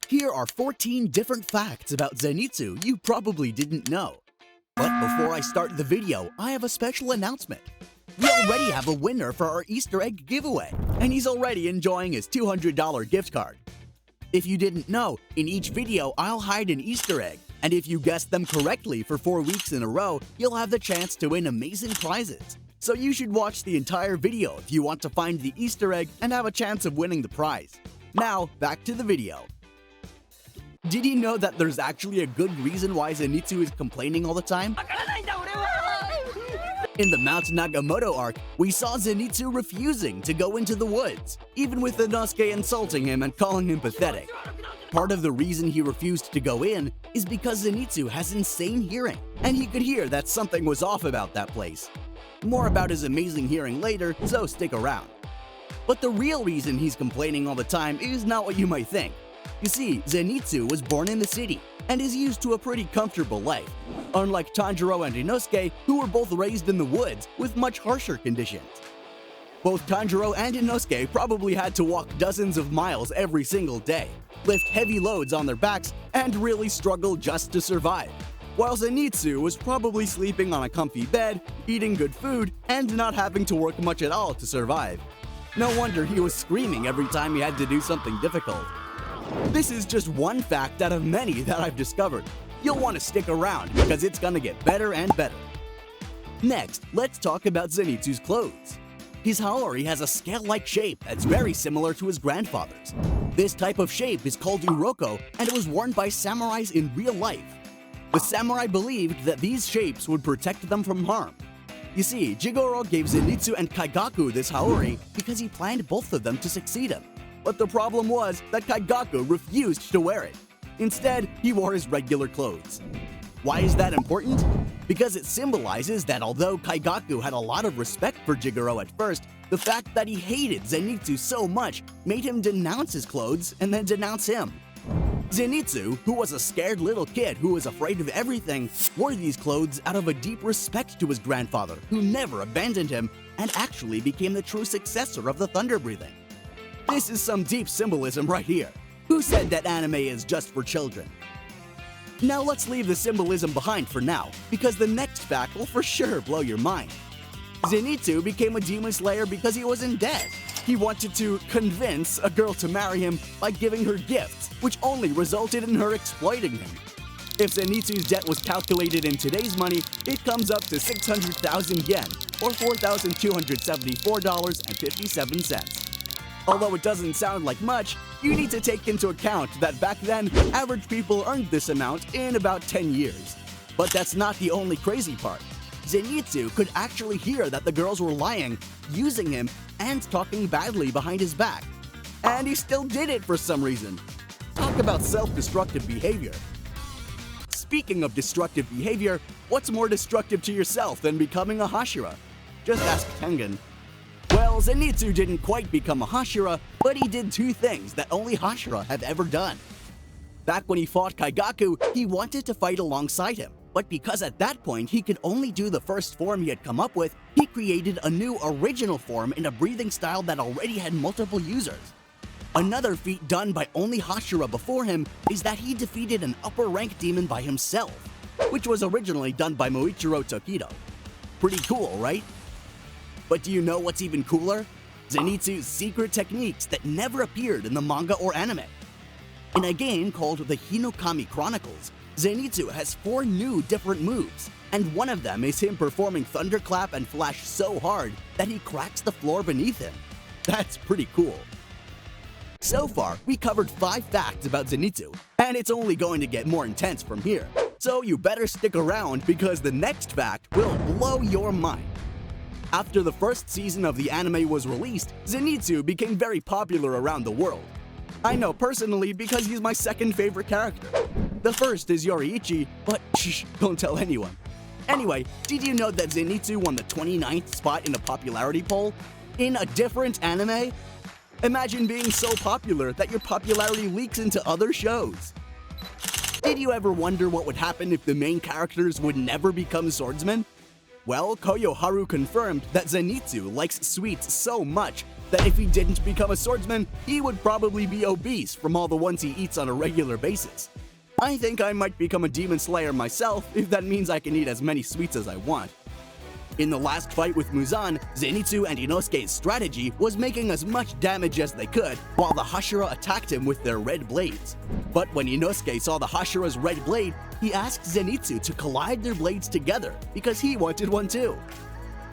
Here are 14 different facts about Zenitsu you probably didn't know. But before I start the video, I have a special announcement. We already have a winner for our Easter egg giveaway, and he's already enjoying his $200 gift card. If you didn't know, in each video I'll hide an Easter egg, and if you guess them correctly for 4 weeks in a row, you'll have the chance to win amazing prizes. So you should watch the entire video if you want to find the Easter egg and have a chance of winning the prize. Now, back to the video. Did you know that there's actually a good reason why Zenitsu is complaining all the time? In the Mount Nagamoto arc, we saw Zenitsu refusing to go into the woods, even with Inosuke insulting him and calling him pathetic. Part of the reason he refused to go in is because Zenitsu has insane hearing, and he could hear that something was off about that place. More about his amazing hearing later, so stick around. But the real reason he's complaining all the time is not what you might think. You see, Zenitsu was born in the city and is used to a pretty comfortable life, unlike Tanjiro and Inosuke, who were both raised in the woods with much harsher conditions. Both Tanjiro and Inosuke probably had to walk dozens of miles every single day, lift heavy loads on their backs, and really struggle just to survive, while Zenitsu was probably sleeping on a comfy bed, eating good food, and not having to work much at all to survive. No wonder he was screaming every time he had to do something difficult. This is just one fact out of many that I've discovered. You'll want to stick around because it's gonna get better and better. Next, let's talk about Zenitsu's clothes. His haori has a scale-like shape that's very similar to his grandfather's. This type of shape is called uroko, and it was worn by samurais in real life. The samurai believed that these shapes would protect them from harm. You see, Jigoro gave Zenitsu and Kaigaku this haori because he planned both of them to succeed him. But the problem was that Kaigaku refused to wear it. Instead, he wore his regular clothes. Why is that important? Because it symbolizes that although Kaigaku had a lot of respect for Jigoro at first, the fact that he hated Zenitsu so much made him denounce his clothes and then denounce him. Zenitsu, who was a scared little kid who was afraid of everything, wore these clothes out of a deep respect to his grandfather, who never abandoned him and actually became the true successor of the thunder breathing. This is some deep symbolism right here. Who said that anime is just for children? Now let's leave the symbolism behind for now, because the next fact will for sure blow your mind. Zenitsu became a demon slayer because he was in debt. He wanted to convince a girl to marry him by giving her gifts, which only resulted in her exploiting him. If Zenitsu's debt was calculated in today's money, it comes up to 600,000 yen, or $4,274.57. Although it doesn't sound like much, you need to take into account that back then, average people earned this amount in about 10 years. But that's not the only crazy part. Zenitsu could actually hear that the girls were lying, using him, and talking badly behind his back. And he still did it for some reason. Talk about self-destructive behavior. Speaking of destructive behavior, what's more destructive to yourself than becoming a Hashira? Just ask Tengen. Well, Zenitsu didn't quite become a Hashira, but he did 2 things that only Hashira have ever done. Back when he fought Kaigaku, he wanted to fight alongside him, but because at that point he could only do the first form he had come up with, he created a new original form in a breathing style that already had multiple users. Another feat done by only Hashira before him is that he defeated an upper-rank demon by himself, which was originally done by Moichiro Tokido. Pretty cool, right? But do you know what's even cooler? Zenitsu's secret techniques that never appeared in the manga or anime. In a game called the Hinokami Chronicles, Zenitsu has 4 new different moves, and one of them is him performing Thunderclap and Flash so hard that he cracks the floor beneath him. That's pretty cool. So far, we covered 5 facts about Zenitsu, and it's only going to get more intense from here. So you better stick around because the next fact will blow your mind. After the first season of the anime was released, Zenitsu became very popular around the world. I know personally because he's my second favorite character. The first is Yoriichi, but shh, don't tell anyone. Anyway, did you know that Zenitsu won the 29th spot in a popularity poll? In a different anime? Imagine being so popular that your popularity leaks into other shows. Did you ever wonder what would happen if the main characters would never become swordsmen? Well, Koyoharu confirmed that Zenitsu likes sweets so much that if he didn't become a swordsman, he would probably be obese from all the ones he eats on a regular basis. I think I might become a demon slayer myself if that means I can eat as many sweets as I want. In the last fight with Muzan, Zenitsu and Inosuke's strategy was making as much damage as they could while the Hashira attacked him with their red blades. But when Inosuke saw the Hashira's red blade, he asked Zenitsu to collide their blades together because he wanted one too.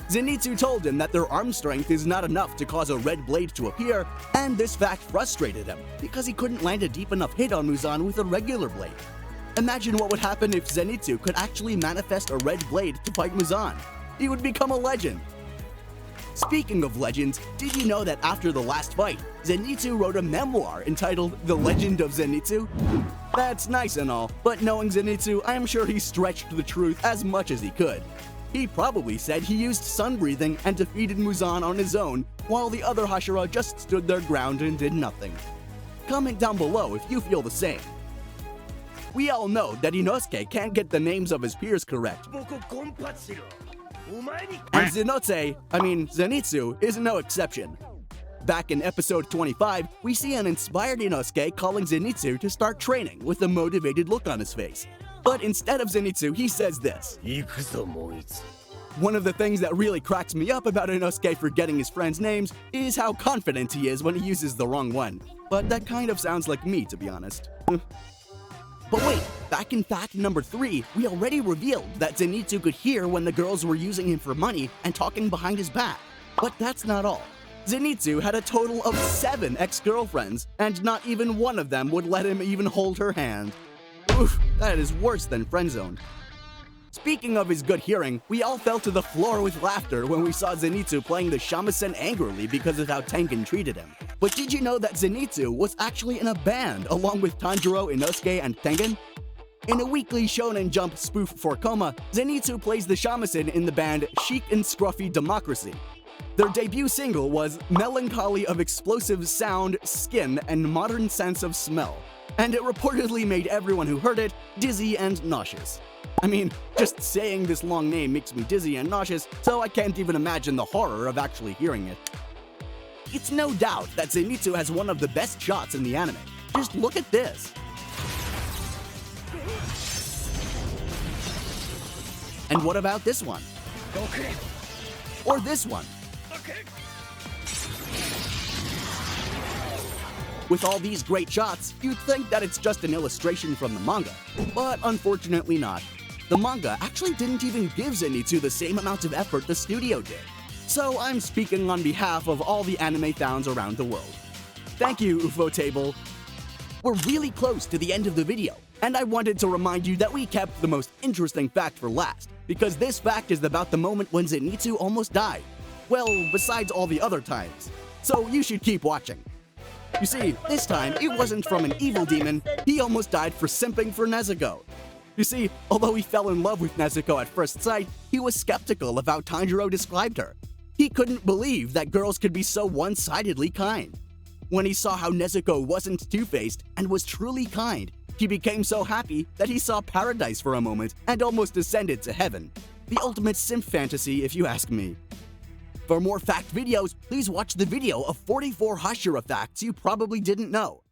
Zenitsu told him that their arm strength is not enough to cause a red blade to appear, and this fact frustrated him because he couldn't land a deep enough hit on Muzan with a regular blade. Imagine what would happen if Zenitsu could actually manifest a red blade to fight Muzan. He would become a legend. Speaking of legends, did you know that after the last fight, Zenitsu wrote a memoir entitled The Legend of Zenitsu? That's nice and all, but knowing Zenitsu, I am sure he stretched the truth as much as he could. He probably said he used sun breathing and defeated Muzan on his own, while the other Hashira just stood their ground and did nothing. Comment down below if you feel the same. We all know that Inosuke can't get the names of his peers correct. And Zenitsu is no exception. Back in episode 25, we see an inspired Inosuke calling Zenitsu to start training with a motivated look on his face. But instead of Zenitsu, he says this. One of the things that really cracks me up about Inosuke forgetting his friends' names is how confident he is when he uses the wrong one. But that kind of sounds like me, to be honest. But wait, back in fact number 3, we already revealed that Zenitsu could hear when the girls were using him for money and talking behind his back. But that's not all. Zenitsu had a total of 7 ex-girlfriends, and not even one of them would let him even hold her hand. Oof, that is worse than friendzone. Speaking of his good hearing, we all fell to the floor with laughter when we saw Zenitsu playing the shamisen angrily because of how Tengen treated him. But did you know that Zenitsu was actually in a band along with Tanjiro, Inosuke, and Tengen? In a weekly Shonen Jump spoof for Koma, Zenitsu plays the shamisen in the band Chic and Scruffy Democracy. Their debut single was Melancholy of Explosive Sound, Skin, and Modern Sense of Smell, and it reportedly made everyone who heard it dizzy and nauseous. I mean, just saying this long name makes me dizzy and nauseous, so I can't even imagine the horror of actually hearing it. It's no doubt that Zenitsu has one of the best shots in the anime. Just look at this. And what about this one? Okay. Or this one? Okay. With all these great shots, you'd think that it's just an illustration from the manga, but unfortunately not. The manga actually didn't even give Zenitsu the same amount of effort the studio did. So I'm speaking on behalf of all the anime fans around the world. Thank you, UFO Table. We're really close to the end of the video, and I wanted to remind you that we kept the most interesting fact for last, because this fact is about the moment when Zenitsu almost died. Well, besides all the other times. So you should keep watching. You see, this time it wasn't from an evil demon, he almost died for simping for Nezuko. You see, although he fell in love with Nezuko at first sight, he was skeptical of how Tanjiro described her. He couldn't believe that girls could be so one-sidedly kind. When he saw how Nezuko wasn't two-faced and was truly kind, he became so happy that he saw paradise for a moment and almost ascended to heaven. The ultimate simp fantasy, if you ask me. For more fact videos, please watch the video of 44 Hashira facts you probably didn't know.